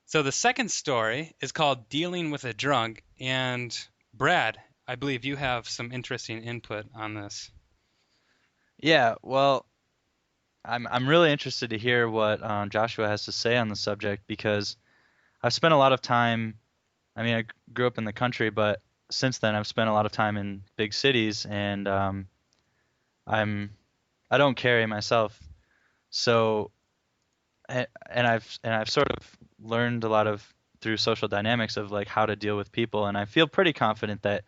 So the second story is called Dealing with a Drunk, and Brad, I believe you have some interesting input on this. Yeah, well, I'm really interested to hear what Joshua has to say on the subject because I've spent a lot of time. I mean, I grew up in the country, but since then I've spent a lot of time in big cities, and I'm I don't carry myself. So and I've sort of learned a lot of through social dynamics of like how to deal with people, and I feel pretty confident that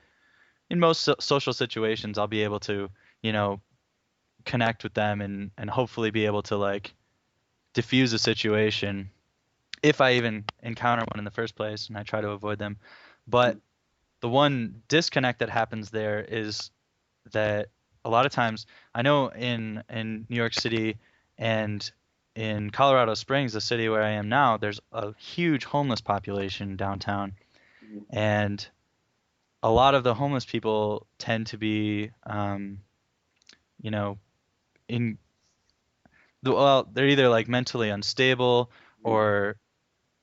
in most social situations I'll be able to, you know, connect with them and hopefully be able to like diffuse a situation if I even encounter one in the first place, and I try to avoid them. But the one disconnect that happens there is that a lot of times I know in New York City and in Colorado Springs, the city where I am now, there's a huge homeless population downtown, Mhm. and a lot of the homeless people tend to be, you know, in well, they're either like mentally unstable Mhm. or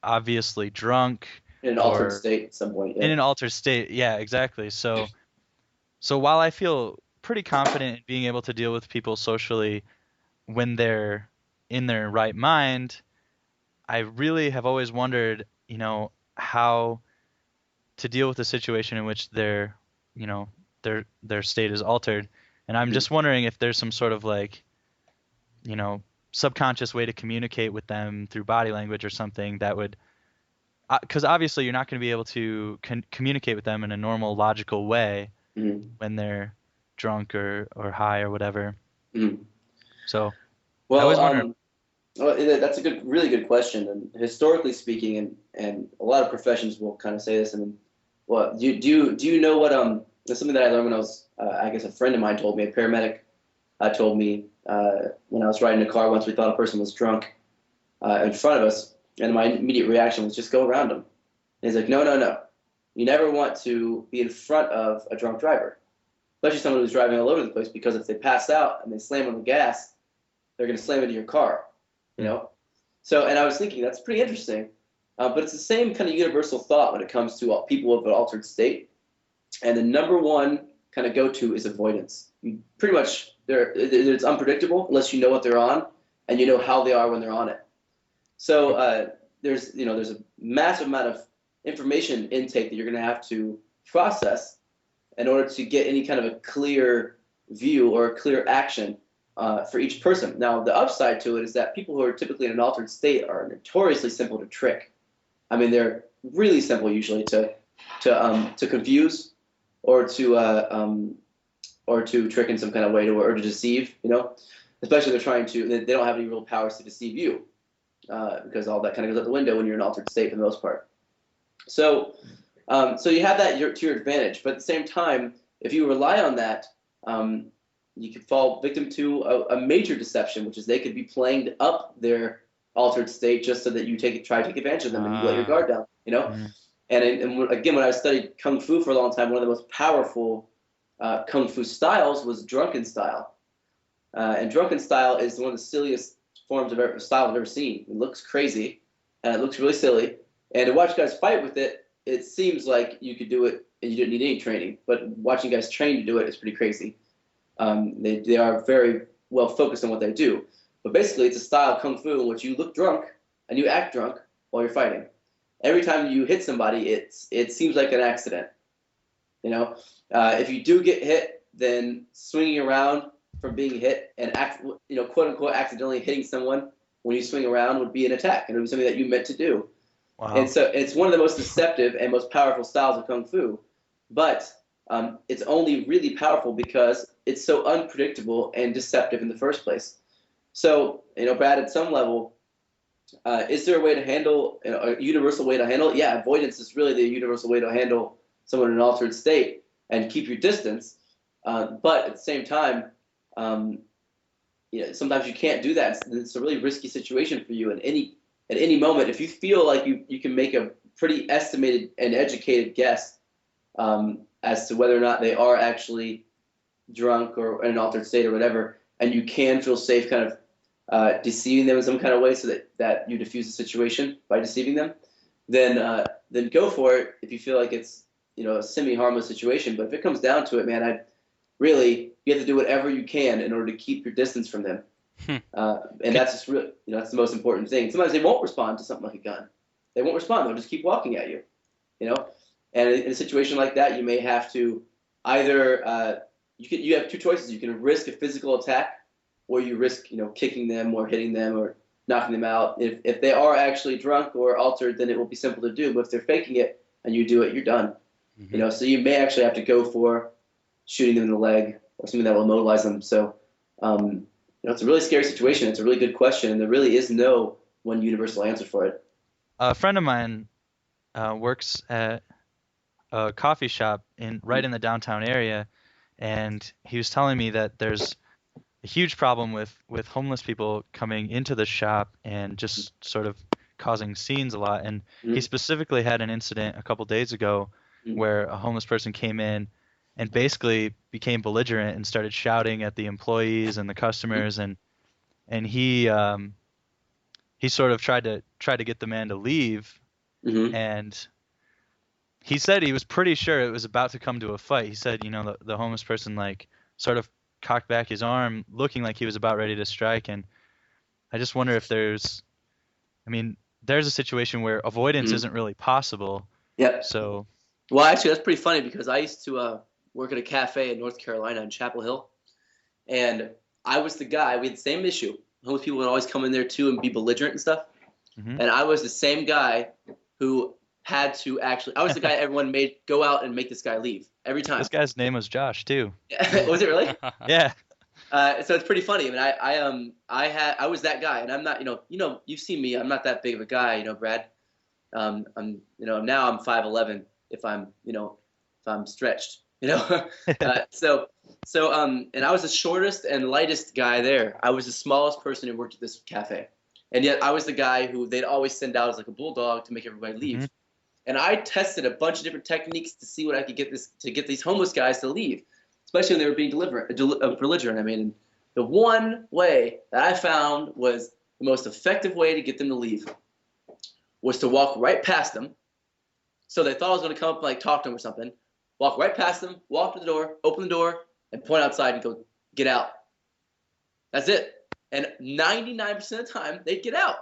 obviously drunk In an altered or state at some point. in Yeah. an altered state. Yeah, exactly. So while I feel pretty confident in being able to deal with people socially when they're in their right mind, I really have always wondered, how to deal with a situation in which you know, their state is altered. And I'm Mhm. just wondering if there's some sort of like, you know, subconscious way to communicate with them through body language or something that would, because obviously you're not going to be able to communicate with them in a normal, logical way Mhm. when they're drunk or high or whatever. Mhm. So I Well, always wonder. well, that's a really good question. And historically speaking, and a lot of professions will kind of say this. I mean, well, do you know what that's something that I learned when I was I guess a friend of mine told me, a paramedic told me when I was riding a car once. We thought a person was drunk in front of us, and my immediate reaction was just go around them. And he's like, no, no, no, you never want to be in front of a drunk driver, especially someone who's driving all over the place, because if they pass out and they slam on the gas, they're going to slam into your car, you Hmm. know? So, and I was thinking that's pretty interesting, but it's the same kind of universal thought when it comes to people of an altered state. And the number one kind of go-to is avoidance. You pretty much, it's unpredictable unless you know what they're on and you know how they are when they're on it. So there's a massive amount of information intake that you're going to have to process in order to get any kind of a clear view or a clear action for each person. Now, the upside to it is that people who are typically in an altered state are notoriously simple to trick. I mean, they're really simple usually to confuse or to trick in some kind of way or to deceive. Especially they're trying to. They don't have any real powers to deceive you because all that kind of goes out the window when you're in an altered state for the most part. So you have that to your advantage, but at the same time, if you rely on that, um, you could fall victim to a major deception, which is they could be playing up their altered state just so that you try to take advantage of them and you let your Ah, guard down. Hmm. And again, when I studied kung fu for a long time, one of the most powerful kung fu styles was drunken style. And drunken style is one of the silliest styles I've ever seen. It looks crazy, and it looks really silly. And to watch guys fight with it, it seems like you could do it and you didn't need any training. But watching guys train to do it is pretty crazy. They are very well focused on what they do. But basically, it's a style of kung fu in which you look drunk and you act drunk while you're fighting. Every time you hit somebody, it seems like an accident. If you do get hit, then swinging around from being hit and quote unquote, accidentally hitting someone when you swing around would be an attack, and it would be something that you meant to do. And Wow. so it's one of the most deceptive and most powerful styles of kung fu, but it's only really powerful because it's so unpredictable and deceptive in the first place. So, Brad, at some level, is there a way to handle a universal way to handle it? Yeah, avoidance is really the universal way to handle someone in an altered state and keep your distance. But at the same time, um, sometimes you can't do that. It's a really risky situation for you. And at any moment, if you feel like you can make a pretty estimated and educated guess as to whether or not they are actually drunk or in an altered state or whatever, and you can feel safe kind of deceiving them in some kind of way so that you diffuse the situation by deceiving them, then go for it if you feel like it's a semi-harmless situation. But if it comes down to it, man, you have to do whatever you can in order to keep your distance from them. Hmm. And that's just really, that's the most important thing. Sometimes they won't respond to something like a gun. They won't respond. They'll just keep walking at you, you know. And in a situation like that, you may have to either you have two choices. You can risk a physical attack, or you risk kicking them or hitting them or knocking them out. If they are actually drunk or altered, then it will be simple to do. But if they're faking it and you do it, you're done. Mm-hmm. So you may actually have to go for shooting them in the leg or something that will immobilize them. So it's a really scary situation. It's a really good question, and there really is no one universal answer for it. A friend of mine works at a coffee shop right in the downtown area, and he was telling me that there's a huge problem with homeless people coming into the shop and just sort of causing scenes a lot. And he specifically had an incident a couple days ago where a homeless person came in and basically became belligerent and started shouting at the employees and the customers, and he sort of tried to get the man to leave, and he said he was pretty sure it was about to come to a fight. He said, the homeless person like sort of cocked back his arm, looking like he was about ready to strike. And I just wonder if there's a situation where avoidance isn't really possible. Yep. So, well, actually, that's pretty funny because I used to work at a cafe in North Carolina in Chapel Hill, and I was the guy. We had the same issue. Homeless people would always come in there too and be belligerent and stuff. And I was the same guy who had to I was the guy everyone made go out and make this guy leave every time. This guy's name was Josh too. Was it really? Yeah. So it's pretty funny. I mean, I was that guy, and I'm not, you've seen me. I'm not that big of a guy, Brad. I'm, now I'm 5'11" if I'm stretched, and I was the shortest and lightest guy there. I was the smallest person who worked at this cafe, and yet I was the guy who they'd always send out as like a bulldog to make everybody leave. And I tested a bunch of different techniques to see what I could get these homeless guys to leave, especially when they were being belligerent. I mean, and the one way that I found was the most effective way to get them to leave was to walk right past them. So they thought I was going to come up and like talk to them or something. Walk right past them, walk to the door, open the door, and point outside and go, "Get out." That's it. And 99% of the time, they'd get out.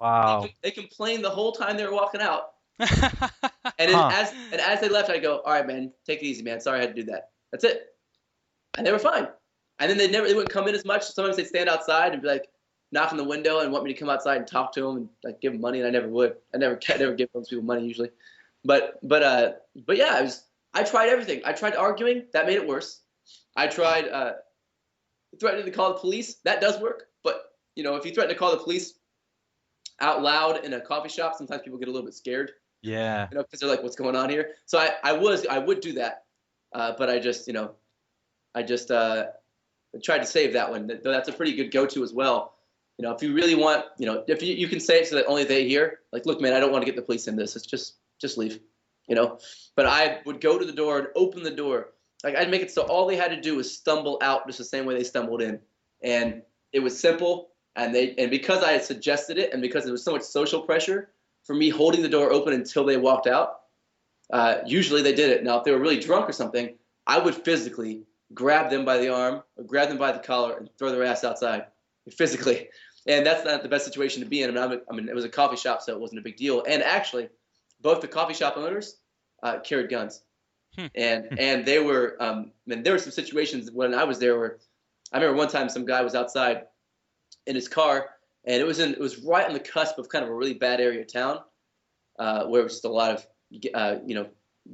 Wow. They complained the whole time they were walking out. And as they left, I go, "All right, man, take it easy, man. Sorry I had to do that." That's it. And they were fine. And then they wouldn't come in as much. Sometimes they'd stand outside and be like, knock on the window and want me to come outside and talk to them and like give them money, and I never would. I never give those people money usually. But yeah, I tried everything. I tried arguing. That made it worse. I tried threatening to call the police. That does work. But if you threaten to call the police out loud in a coffee shop, sometimes people get a little bit scared. Yeah. Because they're like, "What's going on here?" So I would do that, but I just tried to save that one. That's a pretty good go-to as well. If you really want, if you can say it so that only they hear, like, "Look, man, I don't want to get the police in this. It's just leave," But I would go to the door and open the door. Like, I'd make it so all they had to do was stumble out just the same way they stumbled in, and it was simple. And because I had suggested it, and because there was so much social pressure for me holding the door open until they walked out, usually they did it. Now, if they were really drunk or something, I would physically grab them by the arm or grab them by the collar and throw their ass outside physically. And that's not the best situation to be in. I mean, it was a coffee shop, so it wasn't a big deal. And actually, both the coffee shop owners carried guns. And they were there were some situations when I was there where I remember one time some guy was outside in his car, and it was right on the cusp of kind of a really bad area of town, where it was just a lot of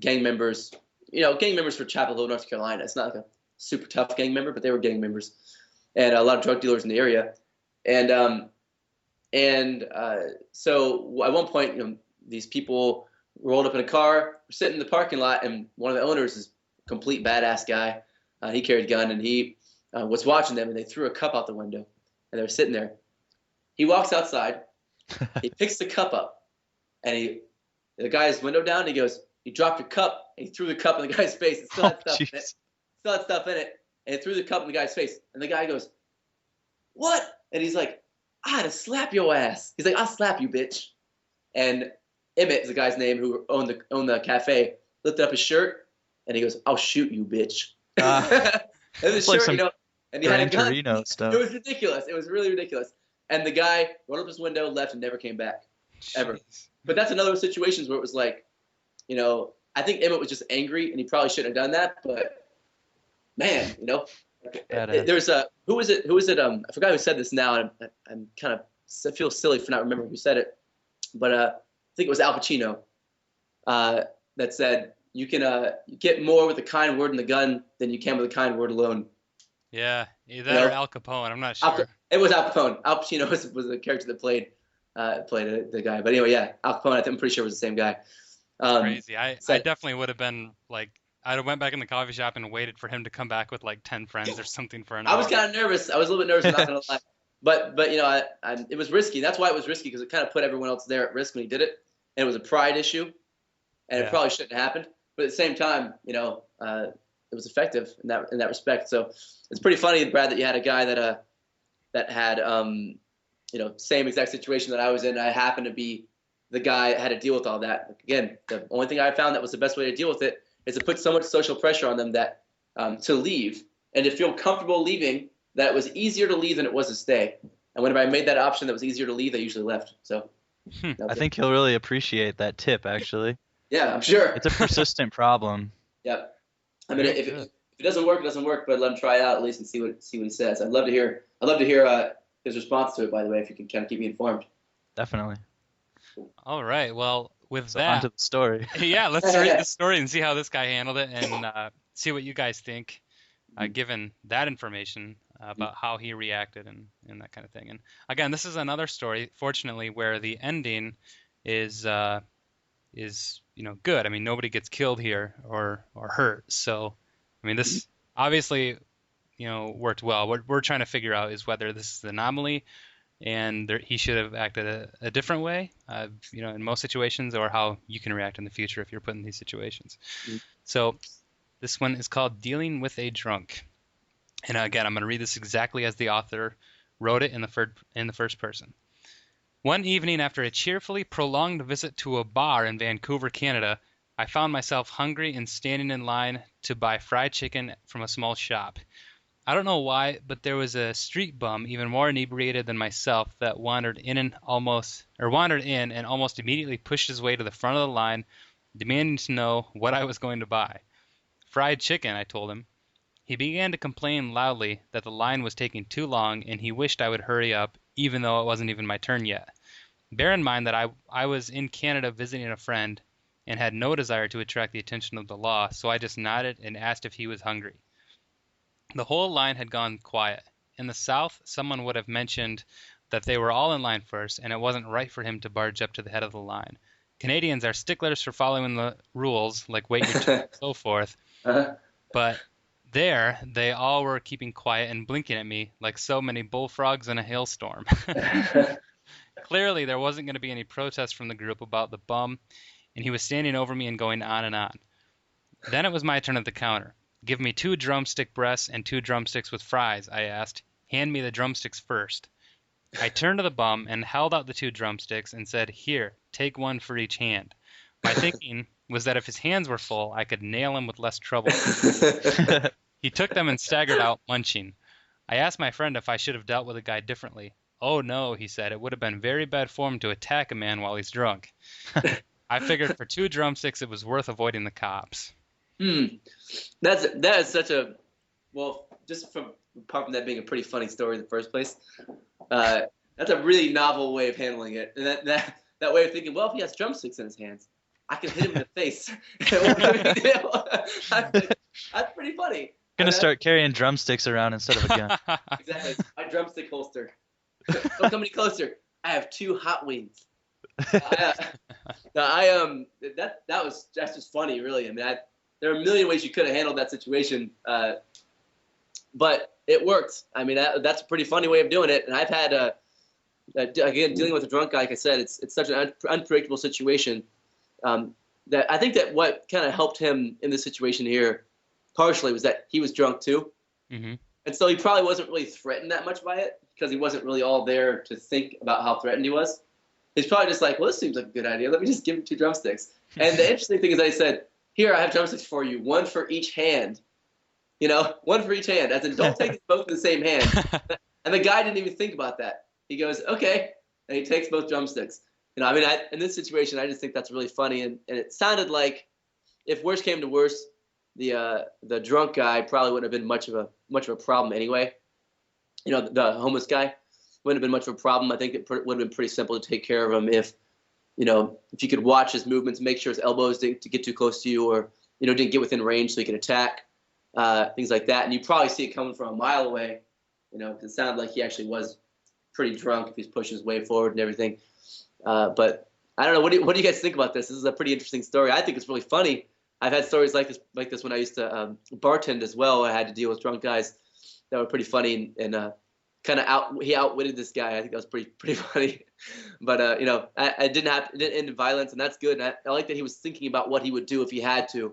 gang members. Gang members for Chapel Hill, North Carolina. It's not like a super tough gang member, but they were gang members, and a lot of drug dealers in the area. So at one point, these people rolled up in a car, were sitting in the parking lot, and one of the owners is a complete badass guy. He carried a gun, and he was watching them, and they threw a cup out the window, and they were sitting there. He walks outside, he picks the cup up, and the guy's window down, and he goes, "You dropped your cup," and he threw the cup in the guy's face. It still had stuff in it. Still had stuff in it, and he threw the cup in the guy's face, and the guy goes, "What?" And he's like, "I had to slap your ass." He's like, "I'll slap you, bitch." And Emmett is the guy's name who owned the cafe. Lifted up his shirt, and he goes, "I'll shoot you, bitch." And the It's like shirt, some and he had a Gran gun. Torino It stuff. was ridiculous. It was really ridiculous. And the guy rolled up his window, left, and never came back, ever. Jeez. But that's another situations where it was like, I think Emmett was just angry, and he probably shouldn't have done that. But man, Badass. there's a who is it? I forgot who said this now, and I'm kind of I feel silly for not remembering who said it. But I think it was Al Pacino that said, you get more with a kind word in the gun than you can with a kind word alone. Yeah, either or Al Capone. I'm not sure. It was Al Capone. Al Pacino was the character that played the guy. But anyway, yeah, Al Capone. I'm pretty sure it was the same guy. Crazy. I definitely would have been like, I'd have went back in the coffee shop and waited for him to come back with like 10 friends or something for an hour. I was kind of nervous. I was a little bit nervous. I'm not gonna lie. But it was risky. That's why it was risky, because it kind of put everyone else there at risk when he did it, and it was a pride issue, and it probably shouldn't have happened. But at the same time, it was effective in that respect. So it's pretty funny, Brad, that you had a guy that had same exact situation that I was in. I happened to be the guy that had to deal with all that. Again, the only thing I found that was the best way to deal with it is to put so much social pressure on them that to leave and to feel comfortable leaving, that it was easier to leave than it was to stay. And whenever I made that option that was easier to leave, I usually left. So I think he'll really appreciate that tip, actually. Yeah, I'm sure. It's a persistent problem. Yeah. I mean, if it doesn't work, it doesn't work. But let him try it out at least and see what he says. I'd love to hear his response to it. By the way, if you can kind of keep me informed. Definitely. All right. Well, with So that, on to the story. yeah, let's read the story and see how this guy handled it, and see what you guys think, given that information about how he reacted and that kind of thing. And again, this is another story, fortunately, where the ending is good. I mean, nobody gets killed here or hurt. So, I mean, this obviously worked well. What we're trying to figure out is whether this is an anomaly and he should have acted a different way, in most situations, or how you can react in the future if you're put in these situations. So this one is called Dealing with a Drunk. And again, I'm going to read this exactly as the author wrote it in the first person. One evening after a cheerfully prolonged visit to a bar in Vancouver, Canada, I found myself hungry and standing in line to buy fried chicken from a small shop. I don't know why, but there was a street bum even more inebriated than myself that wandered in and almost immediately pushed his way to the front of the line, demanding to know what I was going to buy. Fried chicken, I told him. He began to complain loudly that the line was taking too long and he wished I would hurry up, even though it wasn't even my turn yet. Bear in mind that I was in Canada visiting a friend and had no desire to attract the attention of the law, so I just nodded and asked if he was hungry. The whole line had gone quiet. In the South, someone would have mentioned that they were all in line first, and it wasn't right for him to barge up to the head of the line. Canadians are sticklers for following the rules, like wait your turn and so forth. But there, they all were keeping quiet and blinking at me like so many bullfrogs in a hailstorm. Clearly, there wasn't going to be any protest from the group about the bum, and he was standing over me and going on and on. Then it was my turn at the counter. Give me 2 drumstick breasts and 2 drumsticks with fries, I asked. Hand me the drumsticks first. I turned to the bum and held out the 2 drumsticks and said, here, take 1 for each hand. My thinking was that if his hands were full, I could nail him with less trouble. He took them and staggered out, munching. I asked my friend if I should have dealt with the guy differently. Oh no, he said, it would have been very bad form to attack a man while he's drunk. I figured for 2 drumsticks it was worth avoiding the cops. That is such a, well, just apart from that being a pretty funny story in the first place, that's a really novel way of handling it. And that way of thinking, well, if he has drumsticks in his hands, I can hit him in the face. That's pretty funny. Gonna start carrying drumsticks around instead of a gun. Exactly. My drumstick holster. Don't come any closer. I have 2 hot wings. That's just funny, really. I mean, there are a million ways you could have handled that situation, but it worked. I mean, that's a pretty funny way of doing it. And I've had, again, dealing with a drunk guy, like I said, it's such an unpredictable situation that I think that what kind of helped him in this situation here partially was that he was drunk too. Mm-hmm. And so he probably wasn't really threatened that much by it because he wasn't really all there to think about how threatened he was. He's probably just like, well, this seems like a good idea. Let me just give him 2 drumsticks. And the interesting thing is I said, here, I have drumsticks for you, 1 for each hand. 1 for each hand. As in, don't take both in the same hand. And the guy didn't even think about that. He goes, okay. And he takes both drumsticks. I mean, in this situation, I just think that's really funny. And it sounded like if worse came to worse, the drunk guy probably wouldn't have been much of a problem anyway. The homeless guy wouldn't have been much of a problem. I think it would have been pretty simple to take care of him if you could watch his movements, make sure his elbows didn't get too close to you, or didn't get within range so he could attack, things like that. And you probably see it coming from a mile away. It sounded like he actually was pretty drunk if he's pushing his way forward and everything. But I don't know. What do you guys think about this? This is a pretty interesting story. I think it's really funny. I've had stories like this when I used to bartend as well. I had to deal with drunk guys that were pretty funny, and he outwitted this guy. I think that was pretty funny. But it didn't end in violence, and that's good. And I like that he was thinking about what he would do if he had to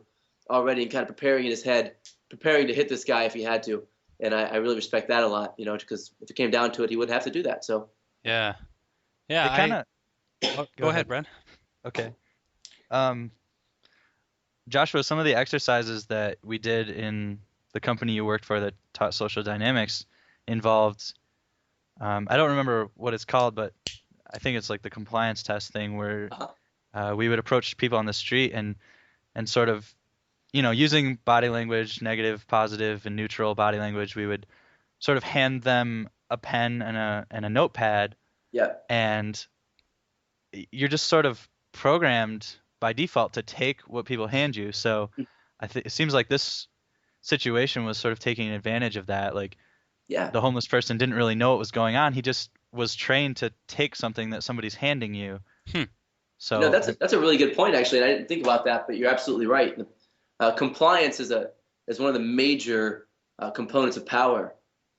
already, and kind of preparing in his head, preparing to hit this guy if he had to. And I really respect that a lot, because if it came down to it, he wouldn't have to do that. So Yeah. Go ahead, Brad. Okay. Joshua, some of the exercises that we did in the company you worked for that taught social dynamics involved, I don't remember what it's called, but I think it's like the compliance test thing where we would approach people on the street and sort of, using body language, negative, positive, and neutral body language, we would sort of hand them a pen and a notepad. Yeah. And you're just sort of programmed by default to take what people hand you. So it seems like this situation was sort of taking advantage of that. Like, yeah, the homeless person didn't really know what was going on. He just was trained to take something that somebody's handing you. So that's a really good point, actually. And I didn't think about that, but you're absolutely right. Compliance is one of the major components of power.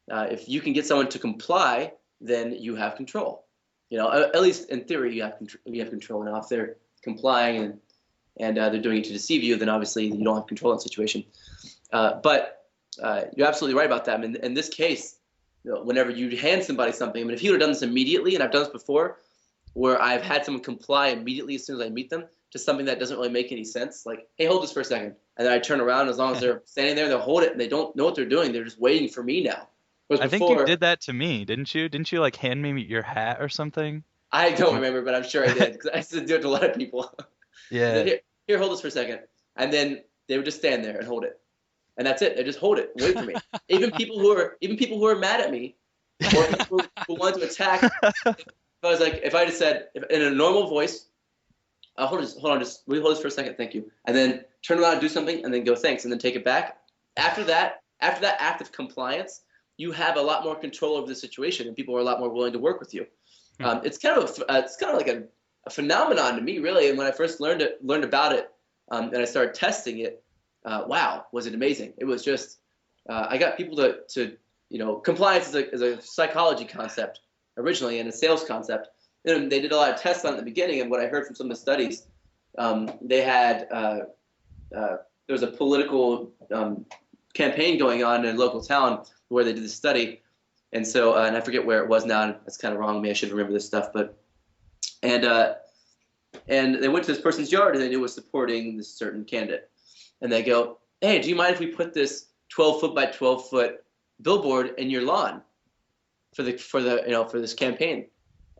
If you can get someone to comply, then you have control. At least in theory, you have control. Now, if they're complying and they're doing it to deceive you, then obviously you don't have control in the situation. But you're absolutely right about that. I mean, in this case, whenever you hand somebody something, I mean, if you would have done this immediately, and I've done this before, where I've had someone comply immediately as soon as I meet them to something that doesn't really make any sense, like, hey, hold this for a second. And then I turn around, as long as they're standing there, they'll hold it, and they don't know what they're doing. They're just waiting for me now. I think you did that to me, didn't you? Didn't you like hand me your hat or something? I don't remember, but I'm sure I did, because I used to do it to a lot of people. Yeah. Here, hold this for a second. And then they would just stand there and hold it. And that's it. They just hold it, wait for me. Even people who are mad at me, or people who want to attack. If I just said in a normal voice, hold on, just hold this for a second, thank you, and then turn around and do something, and then go thanks, and then take it back. After that act of compliance, you have a lot more control over the situation, and people are a lot more willing to work with you. It's kind of like a phenomenon to me, really. And when I first learned about it, and I started testing it, wow, was it amazing! It was just I got people to compliance is a psychology concept originally and a sales concept. And they did a lot of tests on it in the beginning, and what I heard from some of the studies, they had there was a political campaign going on in a local town where they did this study, and so and I forget where it was now. And that's kind of wrong of me. I should remember this stuff, but and they went to this person's yard and they knew it was supporting this certain candidate, and they go, hey, do you mind if we put this 12-foot by 12-foot billboard in your lawn for this campaign?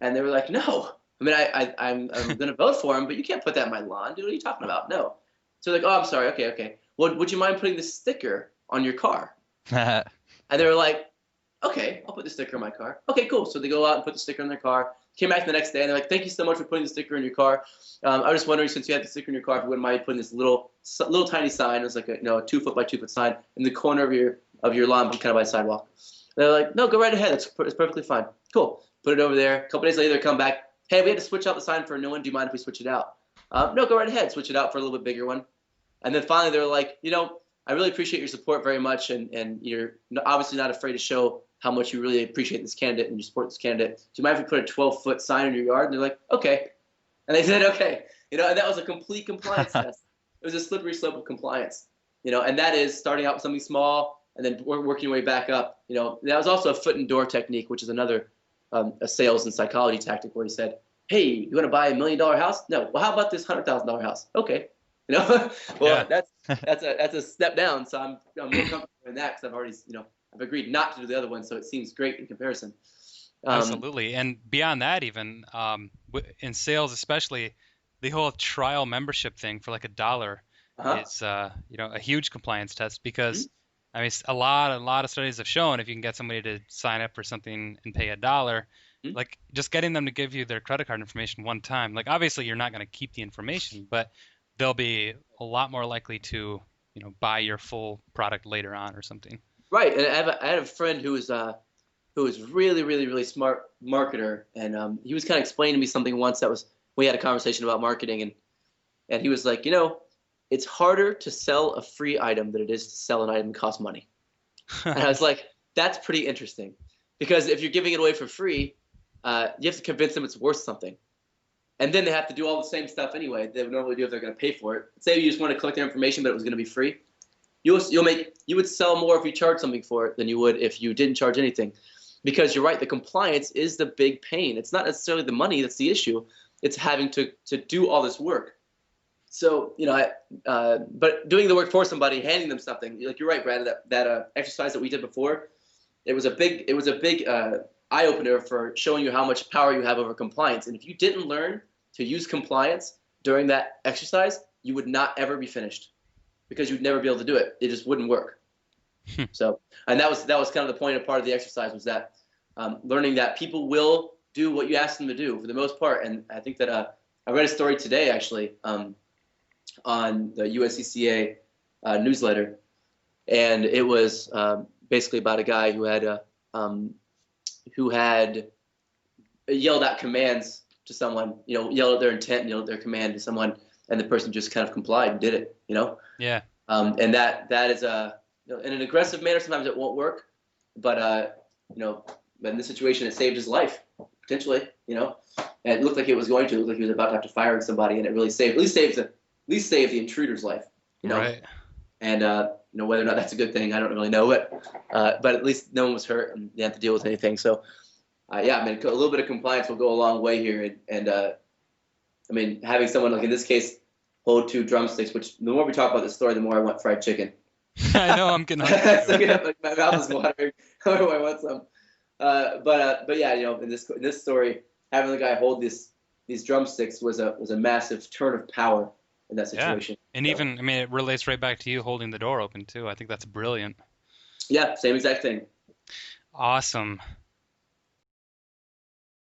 And they were like, no. I mean, I'm going to vote for him, but you can't put that in my lawn, dude. What are you talking about? No. So they're like, oh, I'm sorry. Okay. Well, would you mind putting this sticker on your car? And they were like, okay, I'll put the sticker in my car. Okay, cool. So they go out and put the sticker in their car. Came back the next day, and they're like, thank you so much for putting the sticker in your car. I was just wondering, since you had the sticker in your car, if you wouldn't mind putting this little tiny sign. It was like a 2-foot by 2-foot sign in the corner of your lawn, kind of by the sidewalk. And they're like, no, go right ahead. It's perfectly fine. Cool. Put it over there. A couple days later, they come back. Hey, we had to switch out the sign for a new one. Do you mind if we switch it out? No, go right ahead. Switch it out for a little bit bigger one. And then finally, they were like, I really appreciate your support very much, and you're obviously not afraid to show how much you really appreciate this candidate and you support this candidate. Do you mind if we put a 12-foot sign in your yard? And they're like, okay. And they said, okay. And that was a complete compliance test. It was a slippery slope of compliance. And that is starting out with something small and then working your way back up. That was also a foot and door technique, which is another a sales and psychology tactic where he said, hey, you want to buy $1 million house? No. Well, how about this $100,000 house? Okay. You know, well, Yeah, that's a step down. So I'm more comfortable in that because I've already, I've agreed not to do the other one. So it seems great in comparison. Um, absolutely. And beyond that, even in sales, especially, the whole trial membership thing for like $1 uh-huh. is a huge compliance test Mhm. because I mean a lot of studies have shown if you can get somebody to sign up for something and pay $1, Mhm. like just getting them to give you their credit card information one time, like obviously you're not going to keep the information, but they'll be a lot more likely to buy your full product later on or something. Right. And I had a friend who was really, really, really smart marketer, and he was kind of explaining to me something once that was we had a conversation about marketing, and he was like, it's harder to sell a free item than it is to sell an item that costs money. And I was like, that's pretty interesting, because if you're giving it away for free, you have to convince them it's worth something, and then they have to do all the same stuff anyway they would normally do if they're going to pay for it. Say you just want to collect their information, but it was going to be free. You would sell more if you charge something for it than you would if you didn't charge anything, because you're right, the compliance is the big pain. It's not necessarily the money that's the issue. It's having to do all this work. So but doing the work for somebody, handing them something, like you're right, Brad, that exercise that we did before, it was a big eye opener for showing you how much power you have over compliance. And if you didn't learn to use compliance during that exercise, you would not ever be finished, because you'd never be able to do it. It just wouldn't work. So, and that was kind of the point of part of the exercise, was that learning that people will do what you ask them to do for the most part. And I think that I read a story today actually on the USCCA newsletter, and it was basically about a guy who had yelled out commands to someone, yelled out their intent and yelled out their command to someone, and the person just kind of complied and did it. Yeah. And that is in an aggressive manner. Sometimes it won't work, but in this situation, it saved his life potentially. And it looked like it was going to. It looked like he was about to have to fire somebody, and it really saved, at least saved the intruder's life. Right. And whether or not that's a good thing, I don't really know, but at least no one was hurt and they didn't have to deal with anything. So yeah, I mean, a little bit of compliance will go a long way here, and I mean, having someone like in this case hold 2 drumsticks, which the more we talk about this story, the more I want fried chicken. I know I'm getting So, hungry. my mouth is watering. I want some. But yeah, in this story, having the guy hold these drumsticks was a massive turn of power in that Yeah. situation. And So, even, I mean, it relates right back to you holding the door open too. I think that's brilliant. yeah, same exact thing. Awesome.